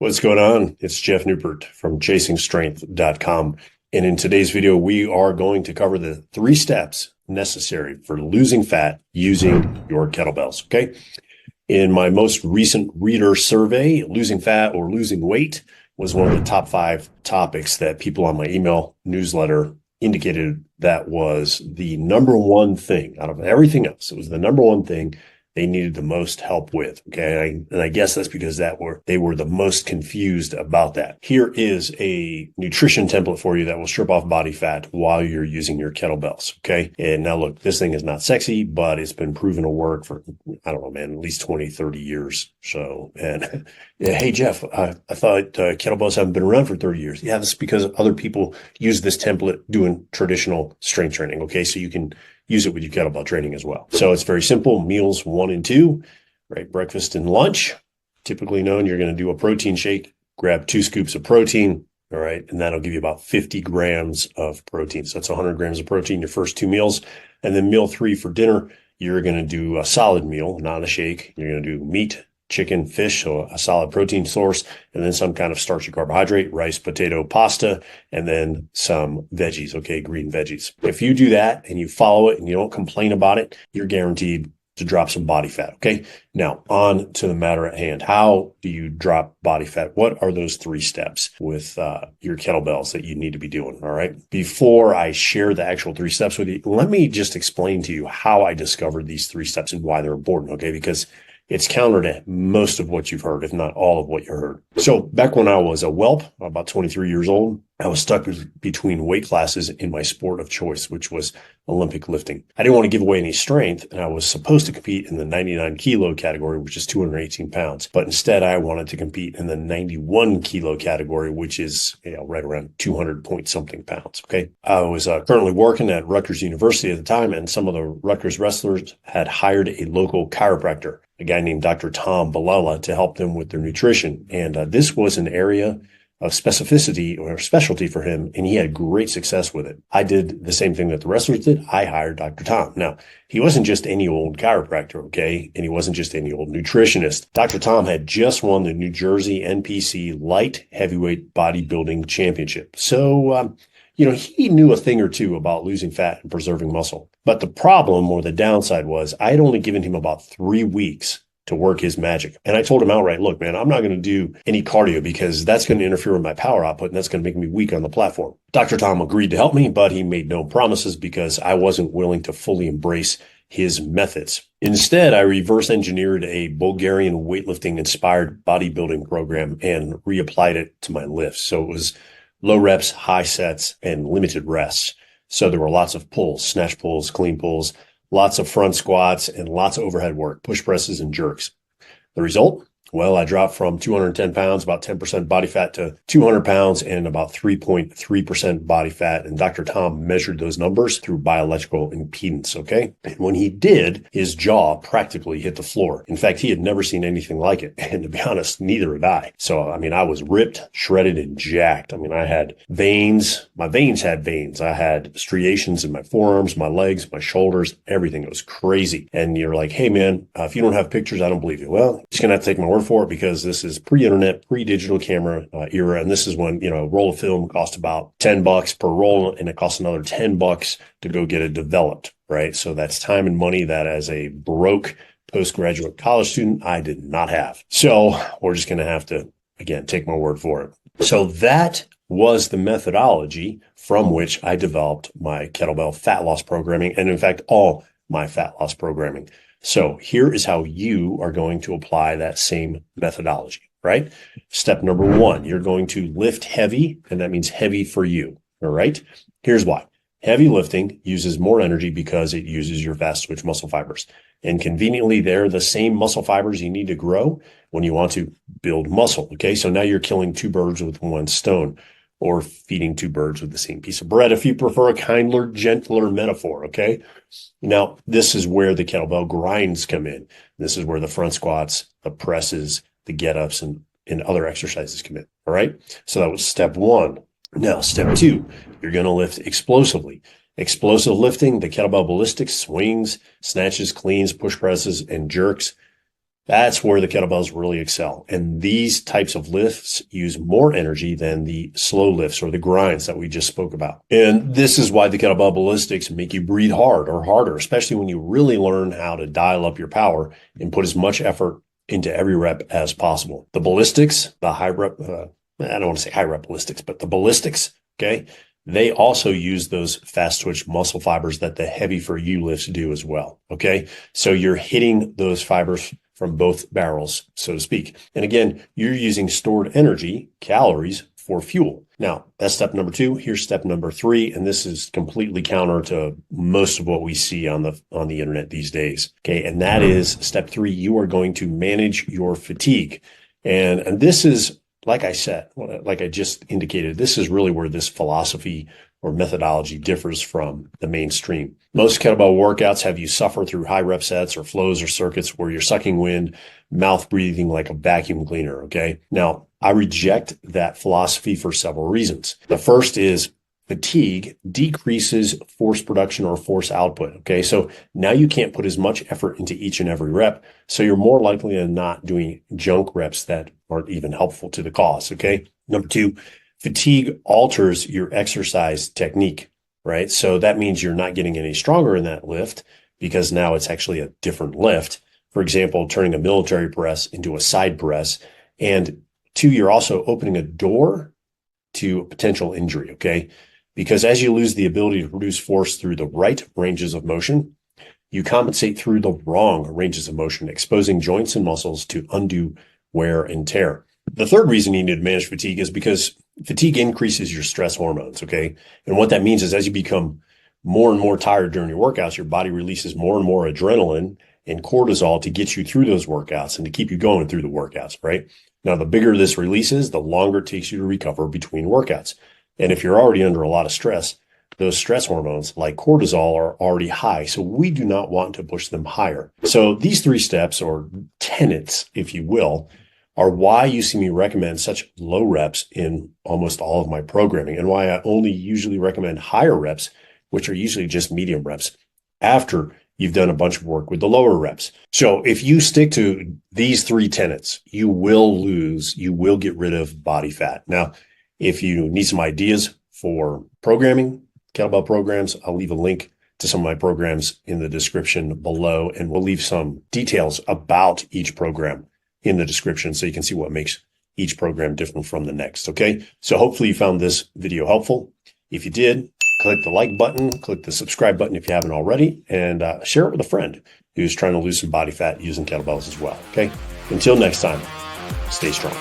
What's going on? It's Jeff Newport from chasingstrength.com. And in today's video, we are going to cover the 3 steps necessary for losing fat using your kettlebells. Okay. In my most recent reader survey, losing fat or losing weight was one of the top 5 topics that people on my email newsletter indicated that was the number one thing out of everything else. It was the number one thing they needed the most help with. Okay. And I guess that's because they were the most confused about that. Here is a nutrition template for you that will strip off body fat while you're using your kettlebells. Okay. And now look, this thing is not sexy, but it's been proven to work for, I don't know, man, at least 20, 30 years. So, and hey, Jeff, I thought kettlebells haven't been around for 30 years. Yeah, that's because other people use this template doing traditional strength training. Okay. So you can use it with your kettlebell training as well. So it's very simple. Meals 1 and 2, right? Breakfast and lunch, typically known. You're going to do a protein shake, grab 2 scoops of protein. All right. And that'll give you about 50 grams of protein. So that's 100 grams of protein, your first 2 meals. And then meal 3 for dinner, you're going to do a solid meal, not a shake. You're going to do meat, chicken, fish, so a solid protein source, and then some kind of starchy carbohydrate, rice, potato, pasta, and then some veggies, okay, green veggies. If you do that and you follow it and you don't complain about it, you're guaranteed to drop some body fat, okay? Now, on to the matter at hand. How do you drop body fat? What are those 3 steps with your kettlebells that you need to be doing, all right? Before I share the actual 3 steps with you, let me just explain to you how I discovered these 3 steps and why they're important, okay? Because it's counter to most of what you've heard, if not all of what you heard. So back when I was a whelp, about 23 years old, I was stuck between weight classes in my sport of choice, which was Olympic lifting. I didn't want to give away any strength, and I was supposed to compete in the 99 kilo category, which is 218 pounds. But instead, I wanted to compete in the 91 kilo category, which is right around 200 point something pounds. Okay. I was currently working at Rutgers University at the time, and some of the Rutgers wrestlers had hired a local chiropractor, a guy named Dr. Tom Balala, to help them with their nutrition. And this was an area of specificity or specialty for him, and he had great success with it. I did the same thing that the wrestlers did. I hired Dr. Tom. Now, he wasn't just any old chiropractor, okay? And he wasn't just any old nutritionist. Dr. Tom had just won the New Jersey NPC Light Heavyweight Bodybuilding Championship. So, he knew a thing or two about losing fat and preserving muscle. But the problem or the downside was I had only given him about 3 weeks to work his magic. And I told him outright, look, man, I'm not going to do any cardio because that's going to interfere with my power output and that's going to make me weak on the platform. Dr. Tom agreed to help me, but he made no promises because I wasn't willing to fully embrace his methods. Instead, I reverse engineered a Bulgarian weightlifting inspired bodybuilding program and reapplied it to my lifts. So it was low reps, high sets, and limited rests. So there were lots of pulls, snatch pulls, clean pulls, lots of front squats, and lots of overhead work, push presses and jerks. The result? Well, I dropped from 210 pounds, about 10% body fat, to 200 pounds and about 3.3% body fat. And Dr. Tom measured those numbers through bioelectrical impedance, okay? And when he did, his jaw practically hit the floor. In fact, he had never seen anything like it. And to be honest, neither had I. So, I was ripped, shredded, and jacked. I had veins. My veins had veins. I had striations in my forearms, my legs, my shoulders, everything. It was crazy. And you're like, hey, man, if you don't have pictures, I don't believe you. Well, you're just going to have to take my word for it because this is pre-internet, pre-digital camera era. And this is when, a roll of film cost about $10 per roll, and it costs another $10 to go get it developed, right? So that's time and money that as a broke postgraduate college student, I did not have. So we're just going to have to, again, take my word for it. So that was the methodology from which I developed my kettlebell fat loss programming. And in fact, all my fat loss programming. So here is how you are going to apply that same methodology, right? Step number 1, you're going to lift heavy, and that means heavy for you, all right? Here's why. Heavy lifting uses more energy because it uses your fast twitch muscle fibers. And conveniently, they're the same muscle fibers you need to grow when you want to build muscle, okay? So now you're killing 2 birds with 1 stone, or feeding 2 birds with the same piece of bread, if you prefer a kinder, gentler metaphor, okay? Now, this is where the kettlebell grinds come in. This is where the front squats, the presses, the get-ups, and other exercises come in, all right? So that was step 1. Now, step 2, you're going to lift explosively. Explosive lifting, the kettlebell ballistics, swings, snatches, cleans, push presses, and jerks. That's where the kettlebells really excel. And these types of lifts use more energy than the slow lifts or the grinds that we just spoke about. And this is why the kettlebell ballistics make you breathe hard or harder, especially when you really learn how to dial up your power and put as much effort into every rep as possible. The ballistics, the high rep, I don't want to say high rep ballistics, but the ballistics, okay, they also use those fast twitch muscle fibers that the heavy for you lifts do as well. Okay. So you're hitting those fibers from both barrels, so to speak. And again, you're using stored energy, calories, for fuel. Now, that's step number 2. Here's step number 3. And this is completely counter to most of what we see on the internet these days. Okay. And that is step 3. You are going to manage your fatigue. And this is, like I said, like I just indicated, this is really where this philosophy or methodology differs from the mainstream. Most kettlebell workouts have you suffer through high rep sets or flows or circuits where you're sucking wind, mouth breathing like a vacuum cleaner. Okay. Now, I reject that philosophy for several reasons. The first is fatigue decreases force production or force output. Okay. So now you can't put as much effort into each and every rep. So you're more likely than not doing junk reps that aren't even helpful to the cause. Okay. Number 2, fatigue alters your exercise technique, right? So that means you're not getting any stronger in that lift because now it's actually a different lift. For example, turning a military press into a side press. And 2, you're also opening a door to potential injury. Okay. Because as you lose the ability to produce force through the right ranges of motion, you compensate through the wrong ranges of motion, exposing joints and muscles to undue wear and tear. The third reason you need to manage fatigue is because fatigue increases your stress hormones. Okay. And what that means is as you become more and more tired during your workouts, your body releases more and more adrenaline and cortisol to get you through those workouts and to keep you going through the workouts, right? Now, the bigger this release is, the longer it takes you to recover between workouts. And if you're already under a lot of stress, those stress hormones like cortisol are already high. So we do not want to push them higher. So these 3 steps or tenets, if you will, are why you see me recommend such low reps in almost all of my programming and why I only usually recommend higher reps, which are usually just medium reps, after you've done a bunch of work with the lower reps. So if you stick to these 3 tenets, you will get rid of body fat. Now, if you need some ideas for programming, kettlebell programs, I'll leave a link to some of my programs in the description below, and we'll leave some details about each program in the description so you can see what makes each program different from the next. Okay. So hopefully you found this video helpful. If you did, click the like button, click the subscribe button if you haven't already, and share it with a friend who's trying to lose some body fat using kettlebells as well. Okay. Until next time, stay strong.